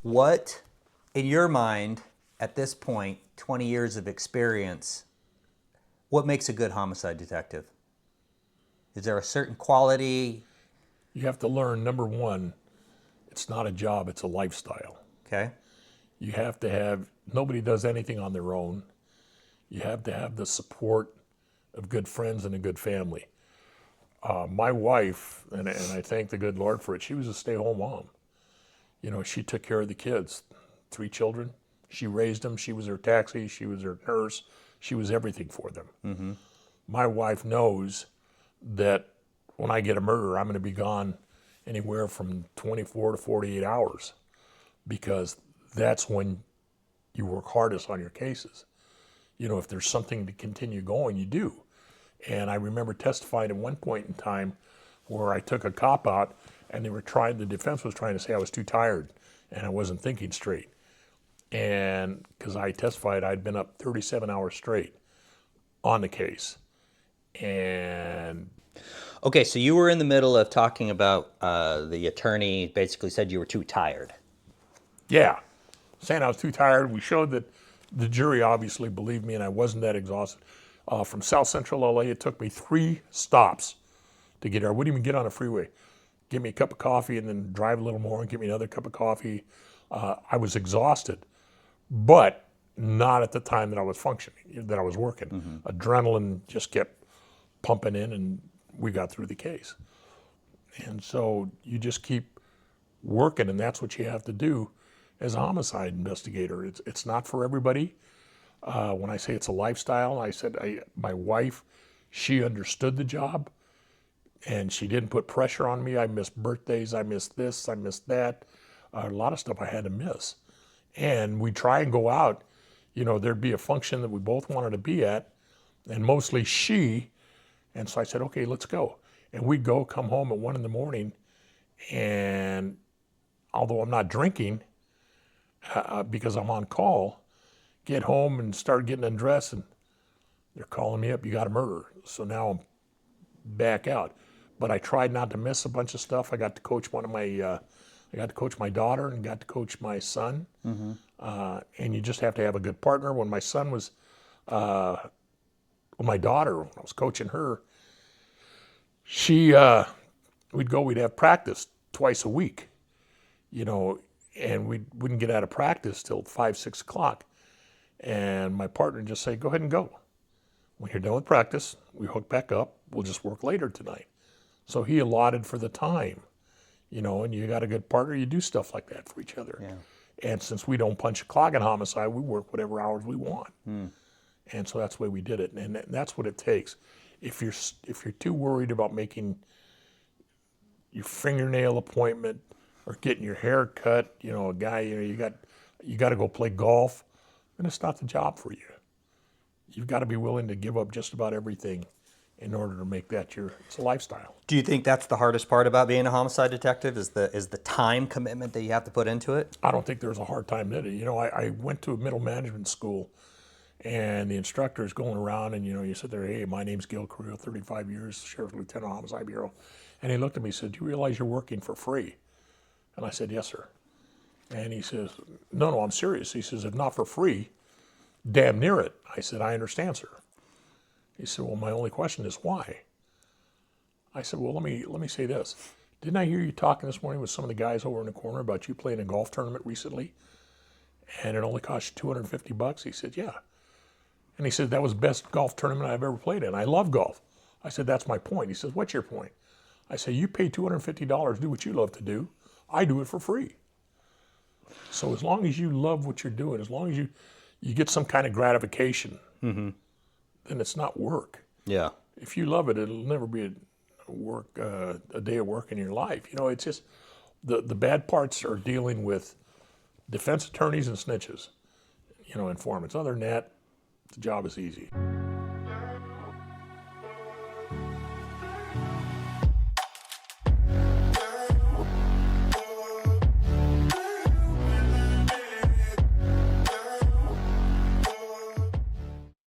What, in your mind, at this point, 20 years of experience, what makes a good homicide detective? Is there a certain quality? You have to learn, number one, it's not a job, it's a lifestyle. Okay. You have to have, nobody does anything on their own. You have to have the support of good friends and a good family. My wife, and I thank the good Lord for it, she was a stay-home mom. You know, she took care of the kids, 3 children. She raised them. She was their taxi. She was their nurse. She was everything for them. Mm-hmm. My wife knows that when I get a murder, I'm going to be gone anywhere from 24 to 48 hours because that's when you work hardest on your cases. You know, if there's something to continue going, you do. And I remember testifying at one point in time where I took a cop out and the defense was trying to say I was too tired and I wasn't thinking straight. And because I testified, I'd been up 37 hours straight on the case. And Okay, so you were in the middle of talking about the attorney basically said you were too tired. yeah, saying I was too tired. We showed that the jury obviously believed me and I wasn't that exhausted. From South Central LA, it took me 3 stops to get there. I wouldn't even get on a freeway. Give me a cup of coffee and then drive a little more and give me another cup of coffee. I was exhausted, but not at the time that I was functioning, that I was working. Mm-hmm. Adrenaline just kept pumping in and we got through the case. And so you just keep working and that's what you have to do as a homicide investigator. It's not for everybody. When I say it's a lifestyle, I said my wife, she understood the job and she didn't put pressure on me. I missed birthdays, I missed this, I missed that. A lot of stuff I had to miss. And we try and go out, you know, there'd be a function that we both wanted to be at, and mostly she. And so I said, okay, let's go. And we'd go, come home at 1 a.m, and although I'm not drinking, because I'm on call, get home and start getting undressed, and they're calling me up, you got a murder. So now I'm back out. But I tried not to miss a bunch of stuff. I got to coach I got to coach my daughter and got to coach my son. Mm-hmm. And you just have to have a good partner. When my son was, my daughter, when I was coaching her, she, we'd have practice twice a week, you know, and we wouldn't get out of practice till 5, 6 o'clock. And my partner would just say, go ahead and go. When you're done with practice, we hook back up. We'll just work later tonight. So he allotted for the time, you know, and you got a good partner, you do stuff like that for each other. Yeah. And since we don't punch a clock in homicide, we work whatever hours we want. Mm. And so that's the way we did it. And that's what it takes. If you're too worried about making your fingernail appointment or getting your hair cut, you know, a guy, you know, you got to go play golf, then it's not the job for you. You've got to be willing to give up just about everything in order to make that it's a lifestyle. Do you think that's the hardest part about being a homicide detective is the time commitment that you have to put into it? I don't think there's a hard time in it. You know, I went to a middle management school and the instructor is going around and, you know, you sit there, hey, my name's Gil Carrillo, 35 years, Sheriff's Lieutenant, Homicide Bureau. And he looked at me and said, do you realize you're working for free? And I said, yes, sir. And he says, no, I'm serious. He says, if not for free, damn near it. I said, I understand, sir. He said, well, my only question is why? I said, well, let me say this. Didn't I hear you talking this morning with some of the guys over in the corner about you playing a golf tournament recently? And it only cost you $250? He said, yeah. And he said, that was the best golf tournament I've ever played in. I love golf. I said, that's my point. He says, what's your point? I said, you pay $250, do what you love to do. I do it for free. So as long as you love what you're doing, as long as you get some kind of gratification, Mm-hmm. then it's not work. Yeah. If you love it, it'll never be a day of work in your life. You know, it's just the bad parts are dealing with defense attorneys and snitches, you know, informants. Other than that, the job is easy.